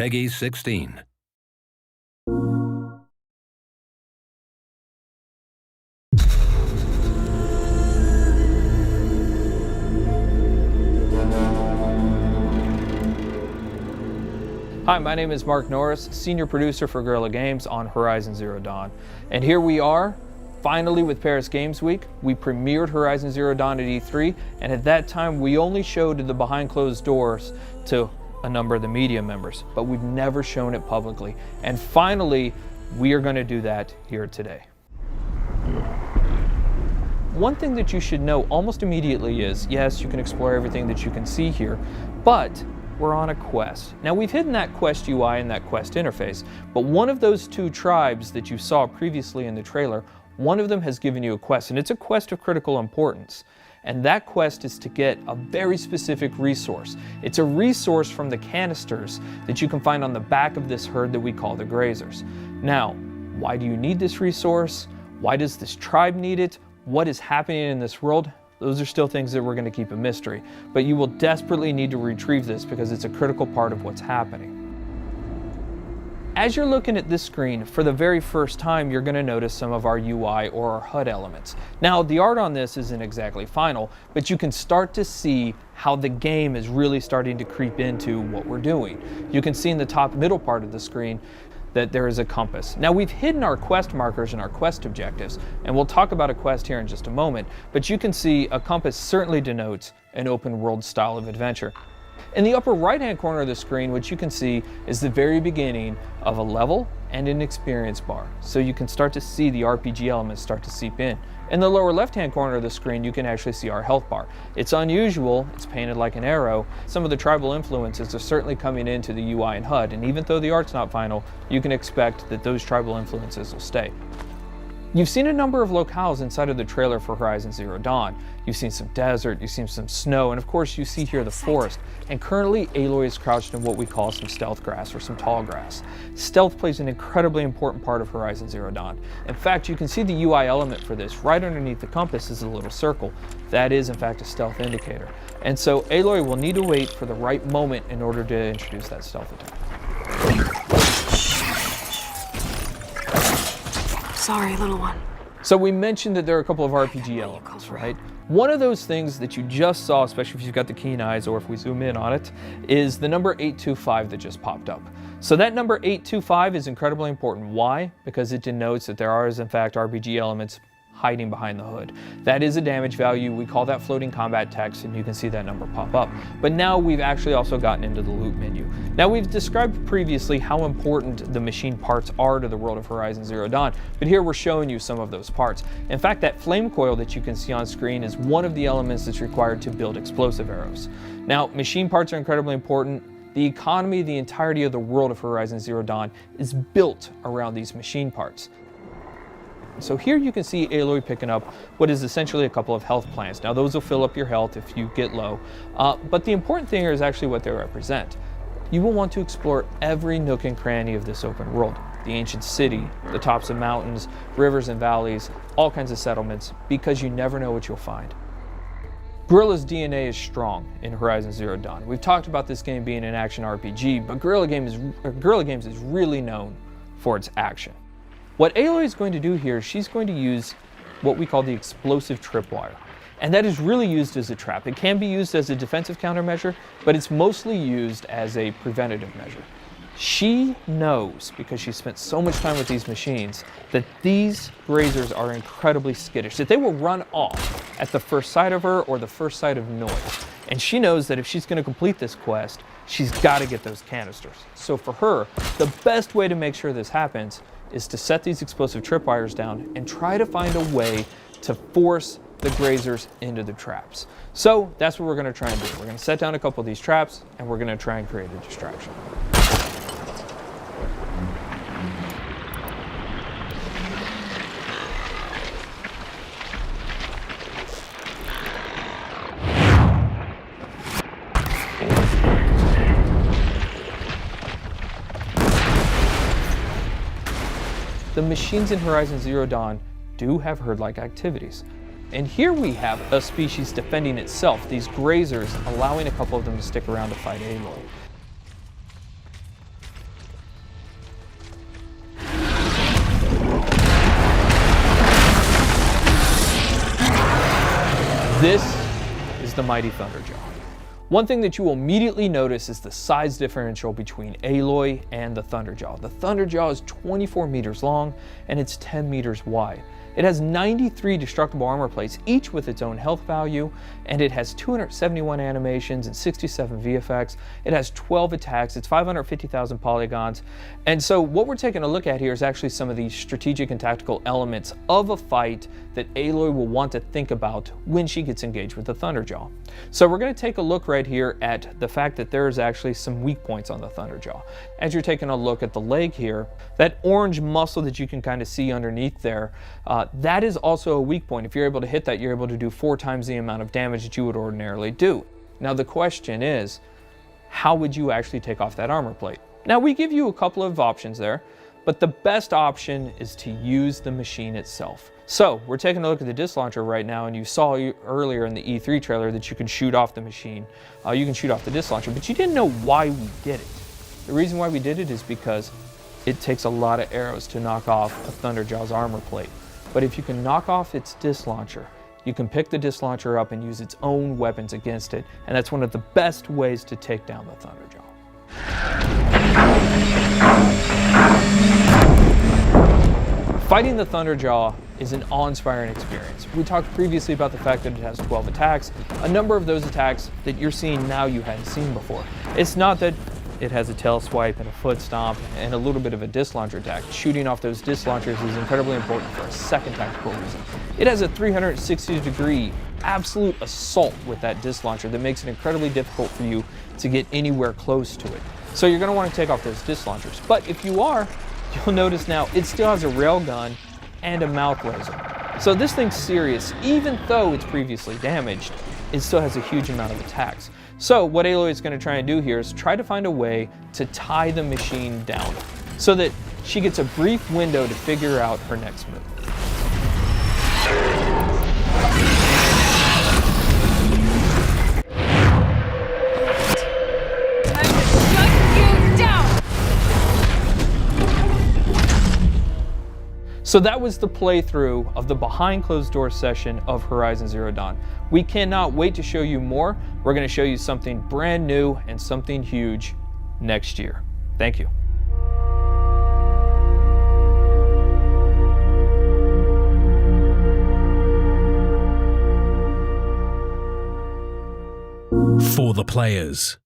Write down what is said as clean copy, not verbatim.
Peggy 16. Hi, my name is Mark Norris, Senior Producer for Guerrilla Games on Horizon Zero Dawn. And here we are, finally with Paris Games Week. We premiered Horizon Zero Dawn at E3, and at that time we only showed the behind closed doors to a number of the media members, but we've never shown it publicly. And finally, we are going to do that here today. One thing that you should know almost immediately is, yes, you can explore everything that you can see here, but we're on a quest. Now, we've hidden that quest UI and that quest interface, but one of those two tribes that you saw previously in the trailer, one of them has given you a quest, and it's a quest of critical importance. And that quest is to get a very specific resource. It's a resource from the canisters that you can find on the back of this herd that we call the grazers. Now, why do you need this resource? Why does this tribe need it? What is happening in this world? Those are still things that we're going to keep a mystery, but you will desperately need to retrieve this because it's a critical part of what's happening. As you're looking at this screen, for the very first time, you're going to notice some of our UI or our HUD elements. Now, the art on this isn't exactly final, but you can start to see how the game is really starting to creep into what we're doing. You can see in the top middle part of the screen that there is a compass. Now, we've hidden our quest markers and our quest objectives, and we'll talk about a quest here in just a moment, but you can see a compass certainly denotes an open world style of adventure. In the upper right hand corner of the screen, what you can see is the very beginning of a level and an experience bar, so you can start to see the RPG elements start to seep in. In the lower left hand corner of the screen, you can actually see our health bar. It's unusual, it's painted like an arrow. Some of the tribal influences are certainly coming into the UI and HUD, and even though the art's not final, you can expect that those tribal influences will stay. You've seen a number of locales inside of the trailer for Horizon Zero Dawn. You've seen some desert, you've seen some snow, and of course you see here the forest. And currently Aloy is crouched in what we call some stealth grass or some tall grass. Stealth plays an incredibly important part of Horizon Zero Dawn. In fact, you can see the UI element for this. Right underneath the compass is a little circle. That is in fact a stealth indicator. And so Aloy will need to wait for the right moment in order to introduce that stealth attack. Sorry, little one. So we mentioned that there are a couple of RPG elements, right? One of those things that you just saw, especially if you've got the keen eyes or if we zoom in on it, is the number 825 that just popped up. So that number 825 is incredibly important. Why? Because it denotes that there are, in fact, RPG elements hiding behind the hood. That is a damage value. We call that floating combat text, and you can see that number pop up. But now we've actually also gotten into the loot menu. Now, we've described previously how important the machine parts are to the world of Horizon Zero Dawn, but here we're showing you some of those parts. In fact, that flame coil that you can see on screen is one of the elements that's required to build explosive arrows. Now, machine parts are incredibly important. The economy, the entirety of the world of Horizon Zero Dawn is built around these machine parts. So here you can see Aloy picking up what is essentially a couple of health plants. Now, those will fill up your health if you get low, but the important thing here is actually what they represent. You will want to explore every nook and cranny of this open world. The ancient city, the tops of mountains, rivers and valleys, all kinds of settlements, because you never know what you'll find. Guerrilla's DNA is strong in Horizon Zero Dawn. We've talked about this game being an action RPG, but Guerrilla Games is really known for its action. What Aloy is going to do here, she's going to use what we call the explosive tripwire. And that is really used as a trap. It can be used as a defensive countermeasure, but it's mostly used as a preventative measure. She knows, because she spent so much time with these machines, that these grazers are incredibly skittish, that they will run off at the first sight of her or the first sight of noise. And she knows that if she's going to complete this quest, she's got to get those canisters. So for her, the best way to make sure this happens is to set these explosive tripwires down and try to find a way to force the grazers into the traps. So that's what we're going to try and do. We're going to set down a couple of these traps, and we're going to try and create a distraction. The machines in Horizon Zero Dawn do have herd-like activities. And here we have a species defending itself, these grazers allowing a couple of them to stick around to fight Aloy. This is the mighty Thunderjaw. One thing that you will immediately notice is the size differential between Aloy and the Thunderjaw. The Thunderjaw is 24 meters long and it's 10 meters wide. It has 93 destructible armor plates, each with its own health value, and it has 271 animations and 67 VFX. It has 12 attacks, it's 550,000 polygons. And so what we're taking a look at here is actually some of the strategic and tactical elements of a fight that Aloy will want to think about when she gets engaged with the Thunderjaw. So we're going to take a look right here at the fact that there is actually some weak points on the Thunderjaw. As you're taking a look at the leg here, that orange muscle that you can kind of see underneath there, that is also a weak point. If you're able to hit that, you're able to do 4 times the amount of damage that you would ordinarily do. Now the question is, how would you actually take off that armor plate? Now we give you a couple of options there, but the best option is to use the machine itself. So we're taking a look at the disc launcher right now, and you saw earlier in the E3 trailer that you can shoot off the machine. You can shoot off the disc launcher, but you didn't know why we did it. The reason why we did it is because it takes a lot of arrows to knock off a Thunderjaw's armor plate. But if you can knock off its disc launcher, you can pick the disc launcher up and use its own weapons against it, and that's one of the best ways to take down the Thunderjaw. Fighting the Thunderjaw is an awe-inspiring experience. We talked previously about the fact that it has 12 attacks. A number of those attacks that you're seeing now you hadn't seen before. It's not that it has a tail swipe and a foot stomp and a little bit of a disc launcher attack. Shooting off those disc launchers is incredibly important for a second tactical reason. It has a 360-degree absolute assault with that disc launcher that makes it incredibly difficult for you to get anywhere close to it. So you're going to want to take off those disc launchers. But if you are, you'll notice now it still has a railgun and a mouth laser. So this thing's serious. Even though it's previously damaged, it still has a huge amount of attacks. So what Aloy is going to try and do here is try to find a way to tie the machine down so that she gets a brief window to figure out her next move. So that was the playthrough of the behind closed door session of Horizon Zero Dawn. We cannot wait to show you more. We're going to show you something brand new and something huge next year. Thank you. For the players.